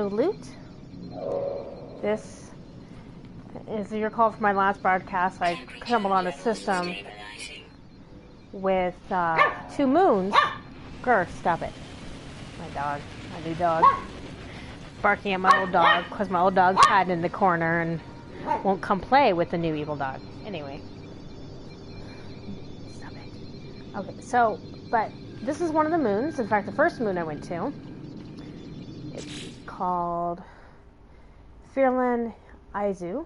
of loot. This is, you recall from my last broadcast, I stumbled on a system with 2 moons. Grr, stop it. My dog, my new dog. Barking at my old dog because my old dog's hiding in the corner and won't come play with the new evil dog. Anyway. Stop it. Okay, so, but this is one of the moons. In fact, the first moon I went to. It's called Firlan Izu.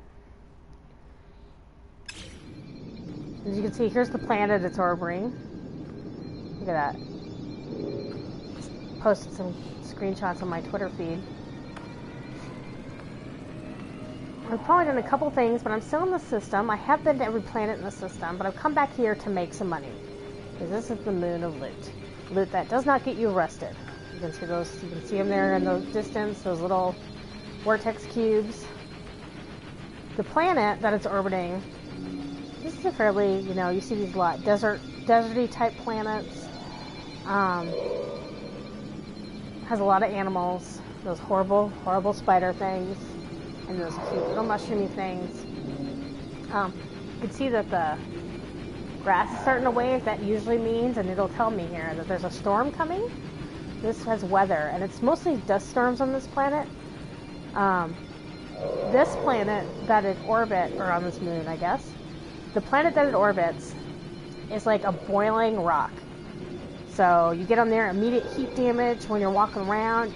As you can see, here's the planet it's orbiting. Look at that. Just posted some screenshots on my Twitter feed. I've probably done a couple things, but I'm still in the system. I have been to every planet in the system, but I've come back here to make some money. Because this is the moon of loot. Loot that does not get you arrested. You can see those, you can see them there in the distance, those little vortex cubes. The planet that it's orbiting, this is a fairly, you know, you see these lot deserty type planets. Has a lot of animals, those horrible spider things, and those cute little mushroomy things. You can see that the grass is starting to wave. That usually means, and it'll tell me here, that there's a storm coming. This has weather, and it's mostly dust storms on this planet. This planet that it orbits, or on this moon, I guess, the planet that it orbits is like a boiling rock. So you get on there, immediate heat damage when you're walking around.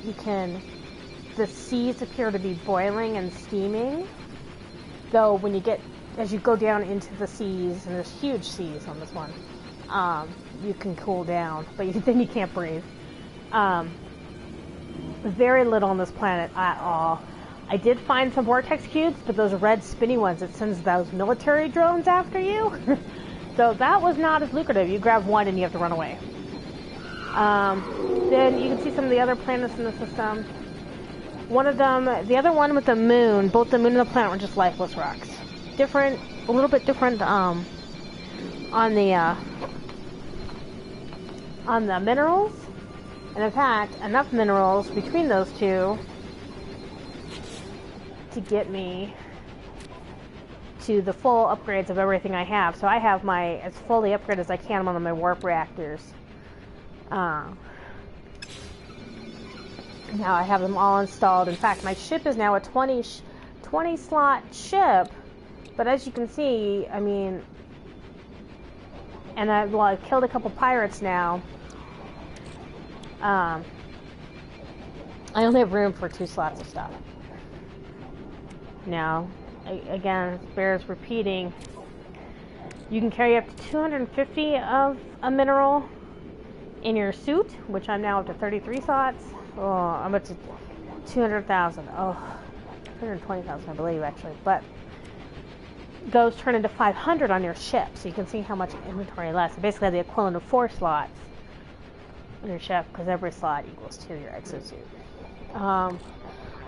The seas appear to be boiling and steaming. Though when you get, as you go down into the seas, and there's huge seas on this one, you can cool down, but then you can't breathe. Very little on this planet at all. I did find some vortex cubes, but those red spinny ones, it sends those military drones after you. So that was not as lucrative. You grab one and you have to run away. Then you can see some of the other planets in the system. One of them, the other one with the moon, both the moon and the planet were just lifeless rocks. Different, a little bit different on the minerals. And in fact, enough minerals between those two to get me to the full upgrades of everything I have. So I have as fully upgraded as I can on my warp reactors. Now I have them all installed. In fact, my ship is now a 20 slot ship. But as you can see, I mean, and I've killed a couple pirates now. I only have room for 2 slots of stuff. Now, again, it bears repeating. You can carry up to 250 of a mineral in your suit, which I'm now up to 33 slots. Oh, I'm up to 200,000. Oh, 120,000, I believe, actually. But those turn into 500 on your ship, so you can see how much inventory left. So basically, the equivalent of 4 slots on your ship, because every slot equals 2 your exosuit. I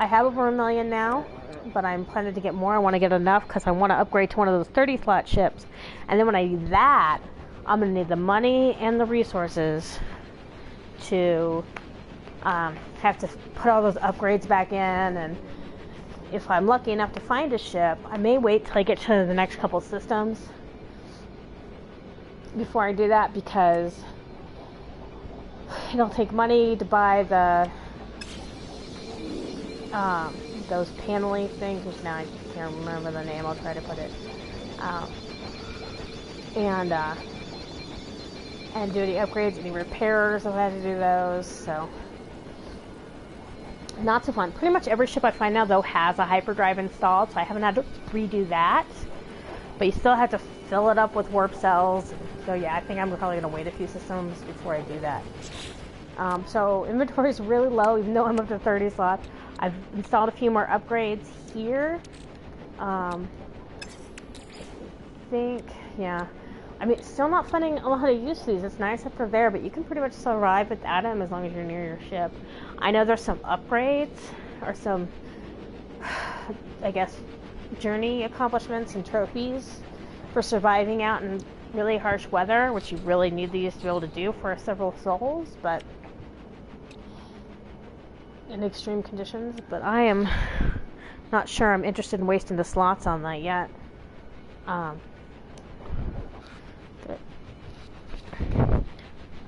have over 1 million now, but I'm planning to get more. I want to get enough because I want to upgrade to one of those 30 slot ships. And then when I do that, I'm going to need the money and the resources to have to put all those upgrades back in. And if I'm lucky enough to find a ship, I may wait till I get to the next couple systems before I do that, because it'll take money to buy those paneling things, which now I can't remember the name. I'll try to put it. And do the upgrades, any repairs, I'll have to do those. So not so fun. Pretty much every ship I find now, though, has a hyperdrive installed, so I haven't had to redo that. But you still have to fill it up with warp cells. So yeah, I think I'm probably going to wait a few systems before I do that. So inventory is really low, even though I'm up to 30 slots. I've installed a few more upgrades here. I think, yeah. I mean, still not finding a lot of use these. It's nice if they're there, but you can pretty much survive without them as long as you're near your ship. I know there's some upgrades, or some, I guess, journey accomplishments and trophies for surviving out in really harsh weather, which you really need these to be able to do for several souls, but in extreme conditions, but I am not sure I'm interested in wasting the slots on that yet. But,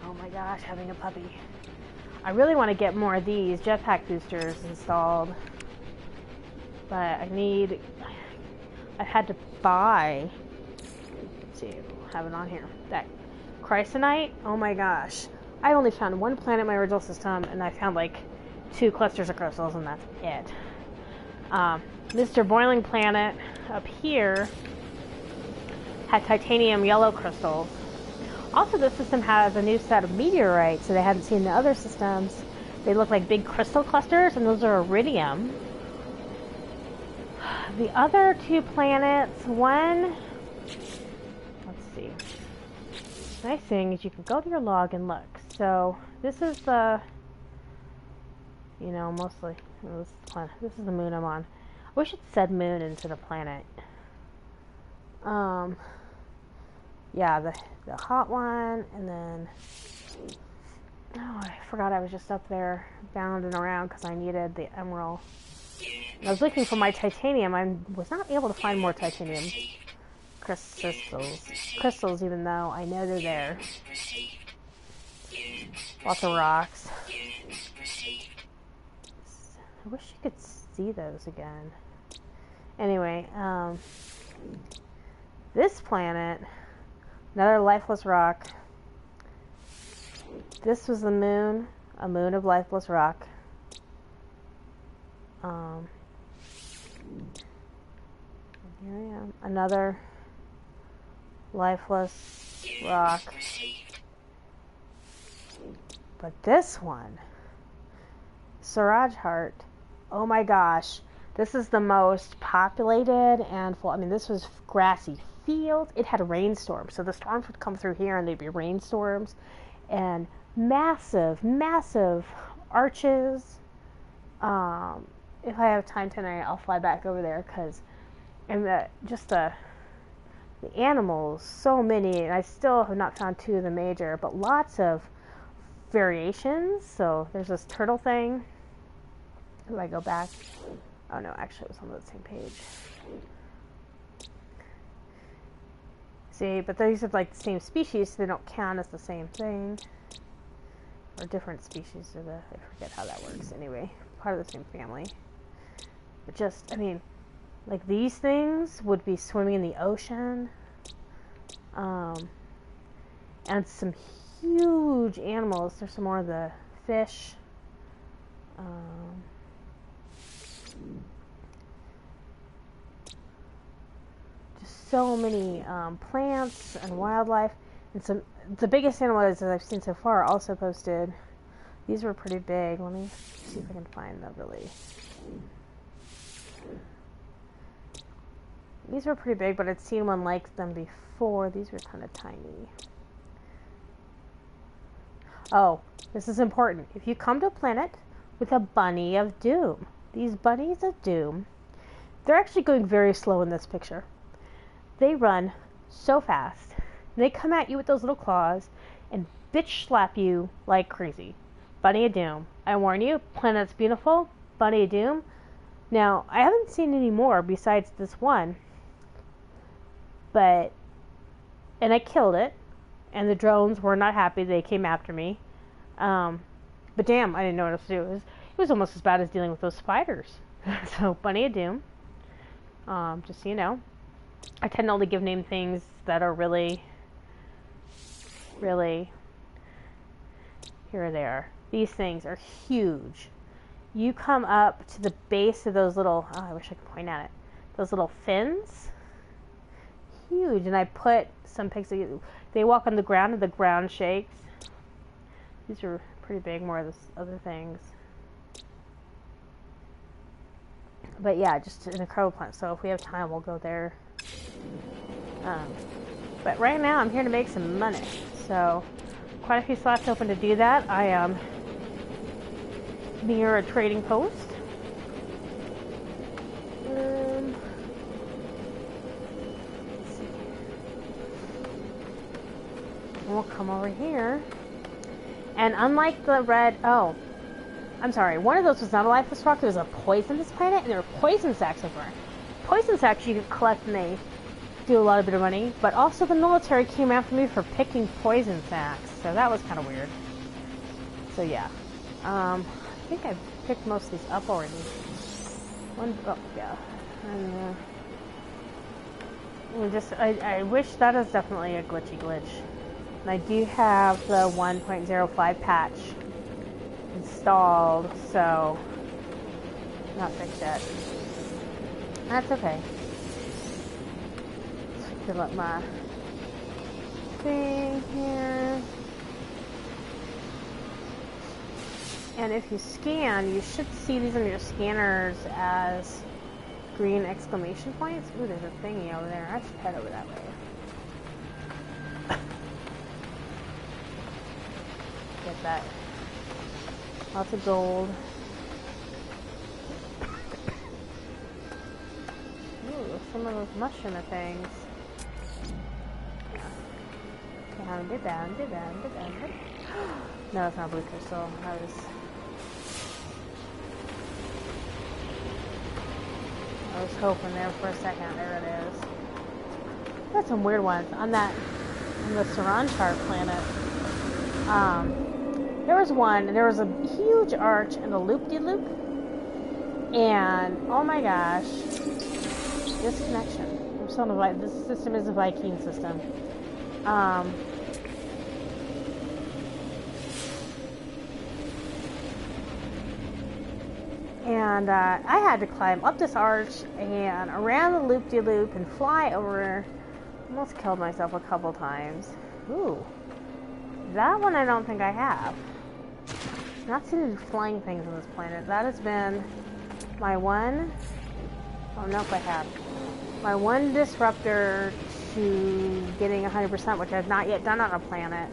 oh my gosh, having a puppy. I really want to get more of these jetpack boosters installed, but I had to buy, let's see, I have it on here, that Chrysonite. Oh my gosh, I only found one planet in my original system, and I found like 2 clusters of crystals, and that's it. Mr. Boiling Planet up here had titanium yellow crystals. Also, this system has a new set of meteorites that I hadn't seen in the other systems. They look like big crystal clusters, and those are iridium. The other 2 planets, one, let's see. The nice thing is you can go to your log and look. So this is the, mostly, this is the moon I'm on. I wish it said moon instead of planet. Yeah, the hot one, and then, I forgot I was just up there bounding around because I needed the emerald. I was looking for my titanium. I was not able to find more titanium crystals, even though I know they're there. Lots of rocks. I wish you could see those again. Anyway, this planet, another lifeless rock. This was the moon, a moon of lifeless rock. Here I am, another lifeless rock. But this one, Suraj Heart, oh my gosh, this is the most populated and full. I mean, this was grassy fields. It had a rainstorm, so the storms would come through here and they'd be rainstorms, and massive arches. If I have time tonight, I'll fly back over there, and the animals, so many, and I still have not found 2 of the major, but lots of variations. So there's this turtle thing. If I go back, oh no, actually it was on the same page. See, but these are like the same species, so they don't count as the same thing. Or different species, I forget how that works. Anyway, part of the same family. But just, I mean, like these things would be swimming in the ocean. And some huge animals. There's some more of the fish. Just so many plants and wildlife. And the biggest animals that I've seen so far also posted. These were pretty big. Let me see if I can find them really. These were pretty big, but I'd seen one like them before. These were kind of tiny. Oh, this is important. If you come to a planet with a bunny of doom, these bunnies of doom, they're actually going very slow in this picture. They run so fast. They come at you with those little claws and bitch slap you like crazy. Bunny of doom. I warn you, planet's beautiful. Bunny of doom. Now, I haven't seen any more besides this one. And I killed it, and the drones were not happy. They came after me. But damn, I didn't know what else to do. It was almost as bad as dealing with those spiders. So, Bunny of Doom. Just so you know. I tend to only give name things that are really, here they are. These things are huge. You come up to the base of those little, I wish I could point at it, those little fins. Huge. And I put some pics. They walk on the ground and the ground shakes. These are pretty big, more of the other things. But yeah, just an incredible plant. So if we have time, we'll go there. But right now, I'm here to make some money. So quite a few slots open to do that. I am near a trading post. We'll come over here. And unlike the red, I'm sorry, one of those was not a lifeless rock, it was a poisonous planet, and there were poison sacks everywhere. Poison sacks you could collect and they do a lot of bit of money, but also the military came after me for picking poison sacks, so that was kind of weird. So yeah, I think I picked most of these up already. Oh yeah, and I wish that is definitely a glitchy glitch. And I do have the 1.05 patch installed, so not fixed yet. That's okay. Let's fill up my thing here. And if you scan, you should see these on your scanners as green exclamation points. Ooh, there's a thingy over there. I should head over that way. Get that. Lots of gold. Ooh, some of those mushroom things. Down. No, it's not blue crystal. I was hoping there for a second. There it is. That's some weird ones on the Saranchar planet. There was one. There was a huge arch and a loop-de-loop, and oh my gosh, disconnection. I'm still this system is a Viking system. And I had to climb up this arch and around the loop-de-loop and fly over. Almost killed myself a couple times. Ooh. That one I don't think I have. Not seen any flying things on this planet. That has been my one... I don't know if I have. My one disruptor to getting 100%, which I've not yet done on a planet,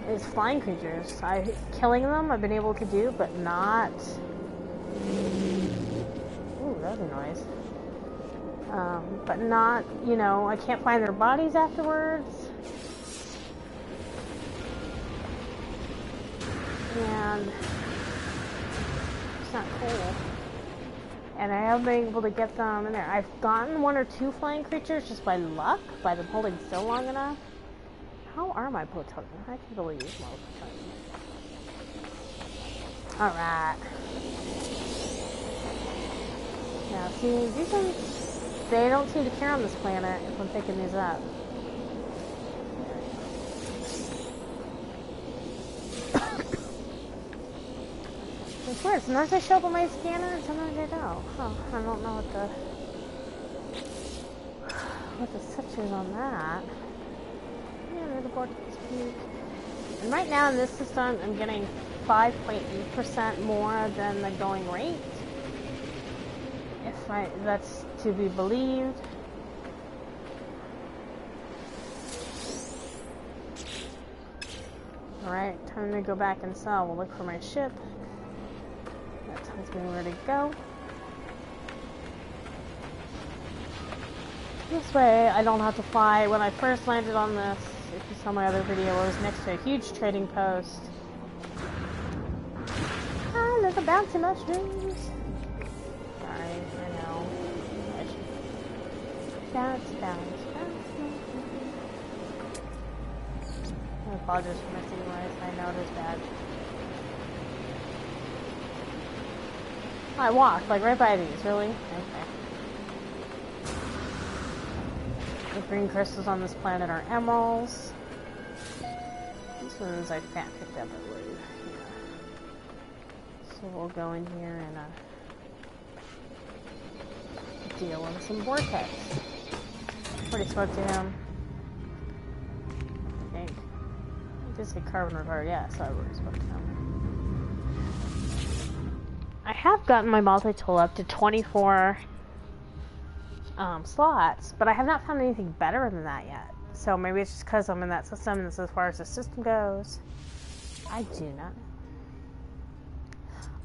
is flying creatures. Killing them I've been able to do, but not... Ooh, that was a noise. But not, you know, I can't find their bodies afterwards. And it's not cool. And I have been able to get them in there. I've gotten one or two flying creatures just by luck, by them holding still long enough. How are my plutonium? I can really use more plutonium. Alright. Now, see, these ones, they don't seem to care on this planet if I'm picking these up. It's weird. Sometimes I show up on my scanner and sometimes I don't. Huh, I don't know what the switch is on that. Yeah, there's the vortex peak. And right now in this system, I'm getting 5.8% more than the going rate. That's to be believed. Alright, time to go back and sell. We'll look for my ship. That tells me where to go. This way I don't have to fly. When I first landed on this, if you saw my other video, it was next to a huge trading post. Ah, look at bouncy mushrooms. Sorry, I know. Bounce. I apologize for my singing voice. I know it is bad. I walked, like, right by these, really? Okay. The green crystals on this planet are emeralds. These ones I picked up, I believe. Yeah. So we'll go in here and deal with some vortex. Already spoke to him. I think. I did say carbon retard, yeah, so I already spoke to him. I have gotten my multi-tool up to 24 slots, but I have not found anything better than that yet. So maybe it's just because I'm in that system, and as far as the system goes, I do not know.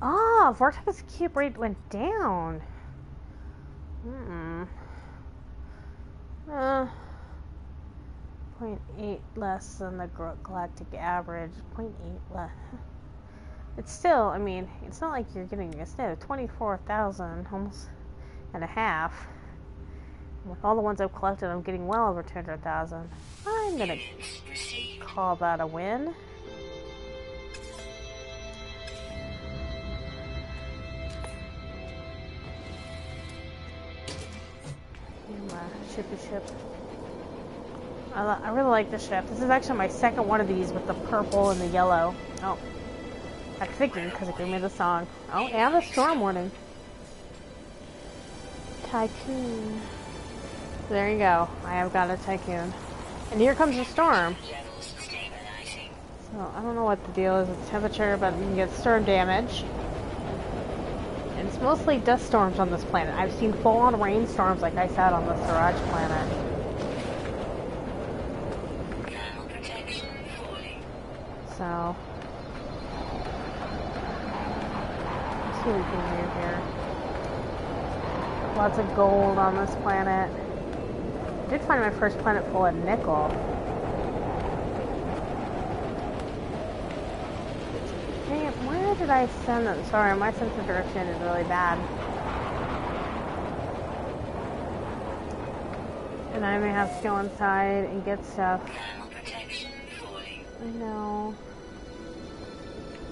Oh, vortex cube rate went down. 0.8 less than the galactic average. 0.8 less. It's still, I mean, it's not like you're getting a snow. 24,000, almost and a half. With all the ones I've collected, I'm getting well over 200,000. I'm gonna call that a win. Shippy ship. I really like this ship. This is actually my second one of these with the purple and the yellow. Oh, I figured because it gave me the song. Oh, and the storm warning. Tycoon. There you go. I have got a tycoon. And here comes the storm. So I don't know what the deal is with the temperature, but you can get storm damage. And it's mostly dust storms on this planet. I've seen full-on rainstorms like I said on the Siraj planet. So let's see what we can do here. Lots of gold on this planet. I did find my first planet full of nickel. Dang it, where did I send them? Sorry, my sense of direction is really bad. And I may have to go inside and get stuff. I know.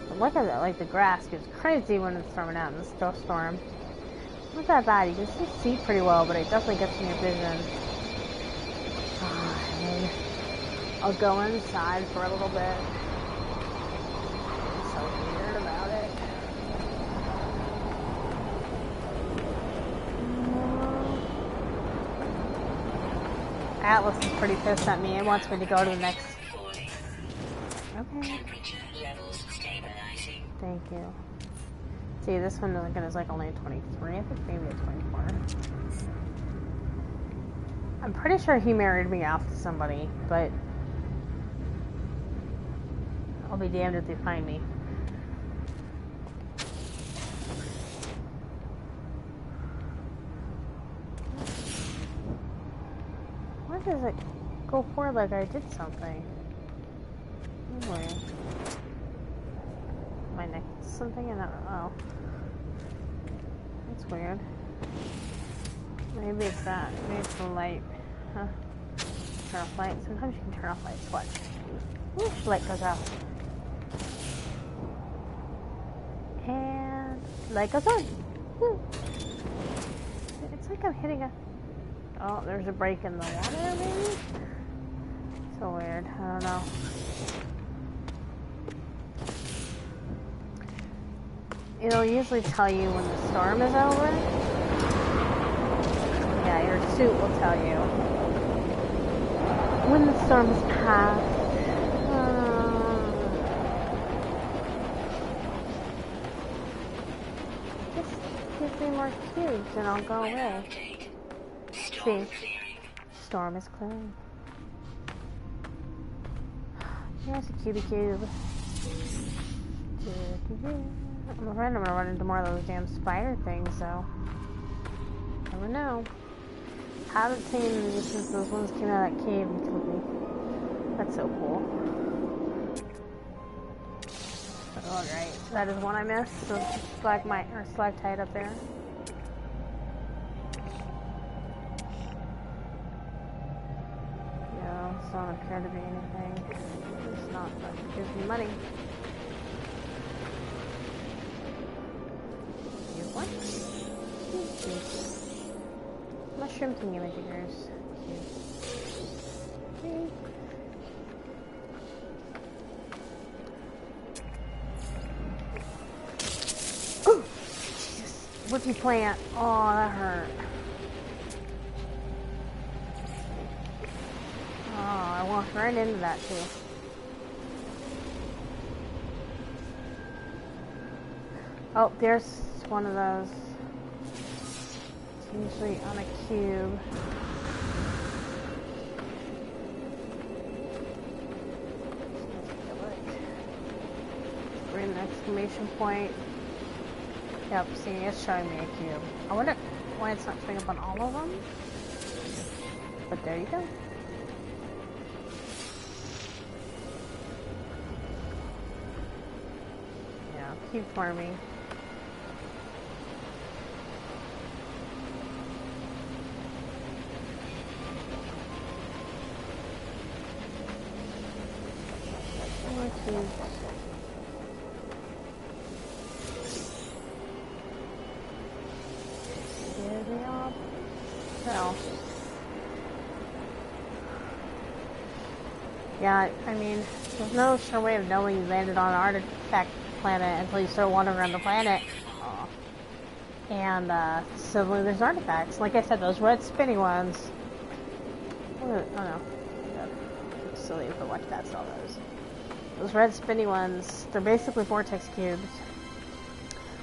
But look at that, like the grass gets crazy when it's storming out in the snowstorm. Not that bad, you can still see pretty well, but it definitely gets in your vision. Fine. I'll go inside for a little bit. I'm so weird about it. Atlas is pretty pissed at me. It wants me to go to the next. Okay. Thank you. See, this one is like only a 23. I think maybe a 24. I'm pretty sure he married me off to somebody, but I'll be damned if they find me. Why does it go forward like I did something? Anyway. My neck something and oh. That's weird. Maybe it's that. Maybe it's the light. Huh? Turn off light. Sometimes you can turn off lights. Watch. Ooh, light goes out. And light goes on. Woo. It's like I'm hitting a... Oh, there's a break in the water, maybe? So weird. I don't know. It'll usually tell you when the storm is over. Yeah, your suit will tell you when the storm is past. Just give me more cubes and I'll go away. See, storm is clearing. Here's a cube. I'm afraid I'm gonna run into more of those damn spider things, so never know. Haven't seen them since those ones came out of that cave and killed me. That's so cool. Alright, that is one I missed. So stalactite up there. No, it's not appear to be anything. It's not, but it gives me money. What? Mushroom thingy-majigers. Okay. Oh! Jesus. Whippy plant. Oh, that hurt. Oh, I walked right into that too. Oh, there's one of those. It's usually on a cube. Bring an exclamation point. Yep, see, it's showing me a cube. I wonder why it's not showing up on all of them. But there you go. Yeah. keep farming. More cubes. Here they are. So. Yeah, I mean, there's no sure way of knowing you landed on an artifact planet until you start wandering around the planet. Aww. And suddenly there's artifacts. Like I said, those red spinning ones. Oh no. It's silly if I watch that saw those. Those red spinny ones, they're basically vortex cubes.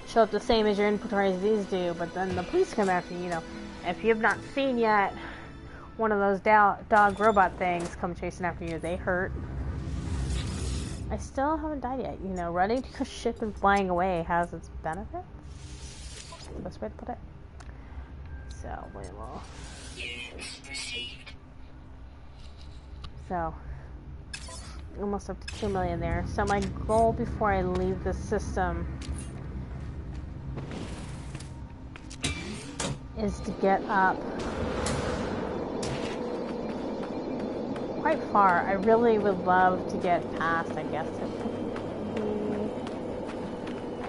Show up the same as your inventory as these do, but then the police come after you, If you have not seen yet one of those dog robot things come chasing after you, they hurt. I still haven't died yet, running to your ship and flying away has its benefits. That's the best way to put it. So, we will. So, almost up to 2 million there. So my goal before I leave the system is to get up quite far. I really would love to get past, I guess, I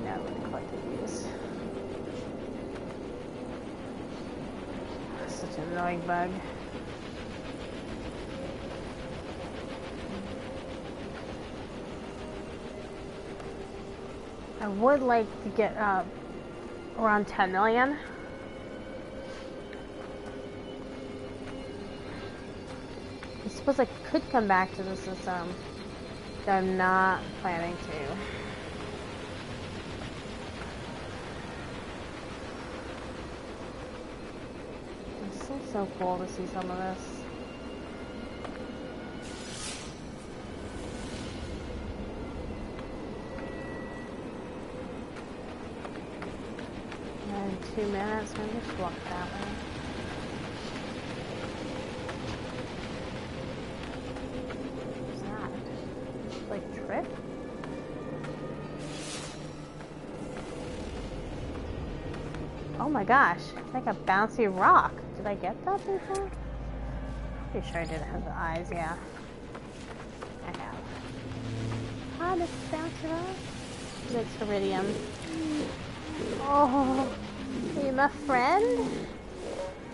know, I'm going to collect these. Such an annoying bug. I would like to get up around 10 million. I suppose I could come back to the system, but I'm not planning to. It's still so cool to see some of this. And 2 minutes, maybe just walk that way. Trick? Oh my gosh, it's like a bouncy rock. Did I get that before? Pretty sure I did. It has the eyes, yeah. I have. Ah, this bouncy rock. It's iridium. Oh, are you my friend?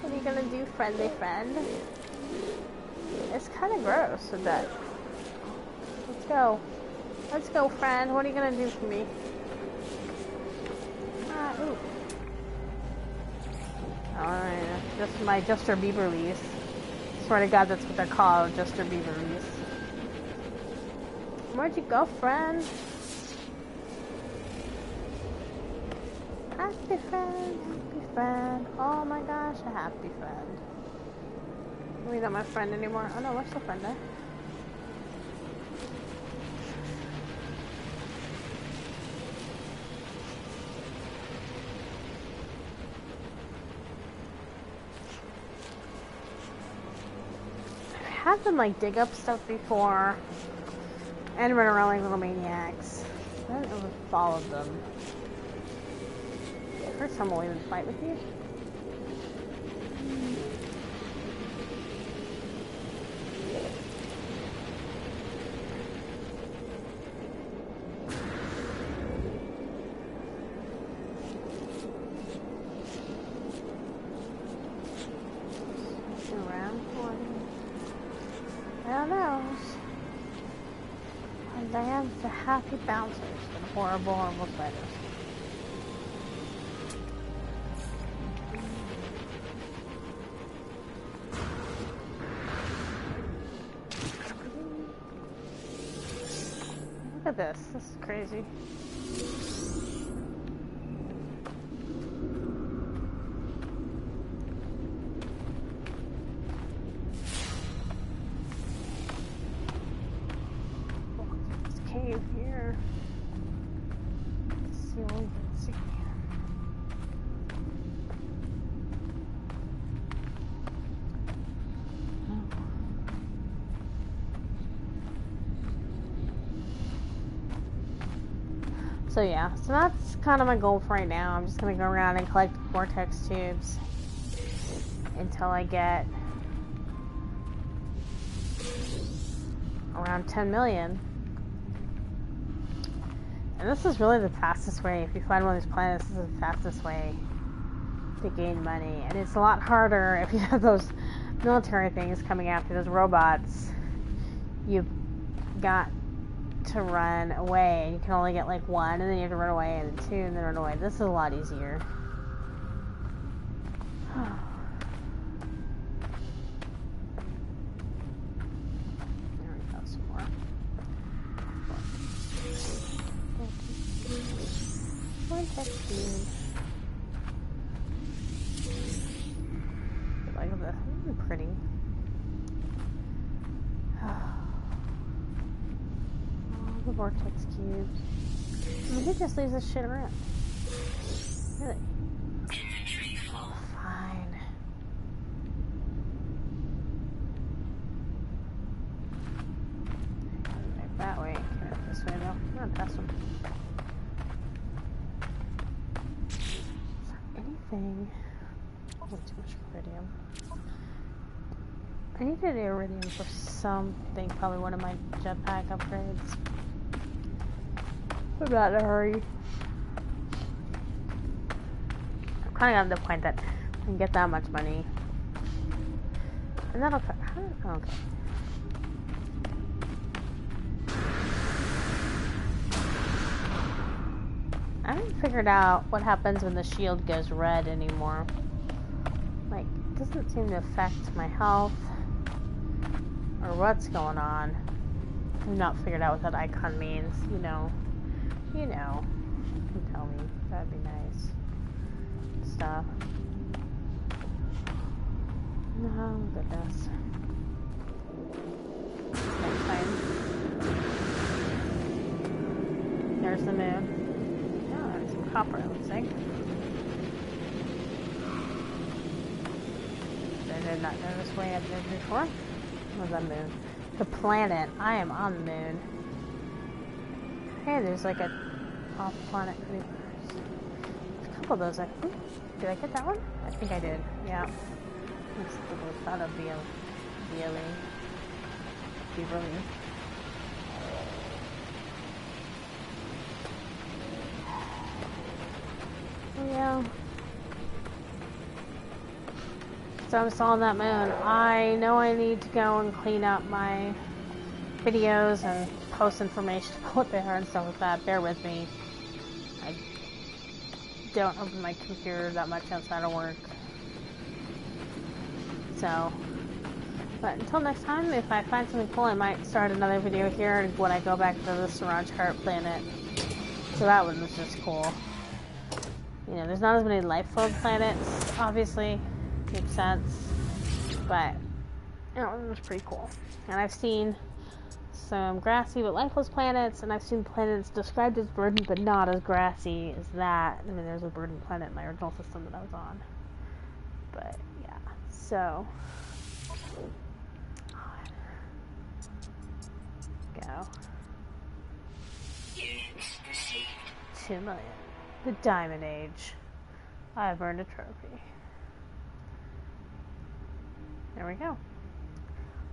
What are you gonna do, friendly friend? It's kind of gross with that. Let's go. Let's go, friend. What are you gonna do for me? Ooh. Alright, just my Juster Bieberlies. Swear to God, that's what they're called, Juster Bieberlies. Where'd you go, friend? Happy friend, happy friend. Oh my gosh, a happy friend. We're not my friend anymore. Oh no, we're still friends, eh? Have them like dig up stuff before and run around like little maniacs. I haven't ever followed them. First time we'll even fight with you. Around one. I don't know. And I am the happy bouncers and horrible, horrible spiders. Look at this. This is crazy. Here. Let's see what we can see. So yeah, so that's kind of my goal for right now. I'm just gonna go around and collect vortex tubes until I get around 10 million. And this is really the fastest way. If you find one of these planets, this is the fastest way to gain money. And it's a lot harder if you have those military things coming after those robots. You've got to run away, and you can only get like one, and then you have to run away, and then two, and then run away. This is a lot easier. There we go, some more. Vortex cube. Look at this. This is pretty. The vortex cubes. I mean, who just leaves this shit around? Really? Oh, fine. Right that way. Okay, this way though. Not past them. Is there anything? Oh, too much iridium. I needed iridium for something. Probably one of my jetpack upgrades. I'm not in a hurry. I'm kind of at the point that I can get that much money. And that'll... Okay. I haven't figured out what happens when the shield goes red anymore. Like, it doesn't seem to affect my health. Or what's going on. I've not figured out what that icon means, you know. You know, you can tell me. That'd be nice. Stuff. Oh, goodness. Next time. There's the moon. Oh, there's some copper, it looks like. I did not go this way I've been before. What's that moon? The planet. I am on the moon. Hey, there's like a off-planet creepers. There's a couple of those, I think. Did I get that one? I think I did. Yeah. Looks like it was out of Beverly. Yeah. So I'm still on that moon. I know I need to go and clean up my videos and post information about what they are and stuff like that. Bear with me. I don't open my computer that much outside of work. So, but until next time, if I find something cool, I might start another video here when I go back to the Saranj Heart planet. So that one was just cool. You know, there's not as many life-filled planets, obviously. Makes sense. But, you know, it was pretty cool. And I've seen some grassy but lifeless planets, and I've seen planets described as verdant but not as grassy as that. I mean, there's a verdant planet in my original system that I was on. But, yeah. So, go. 2 million. The Diamond Age. I've earned a trophy. There we go.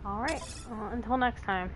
Alright, well, until next time.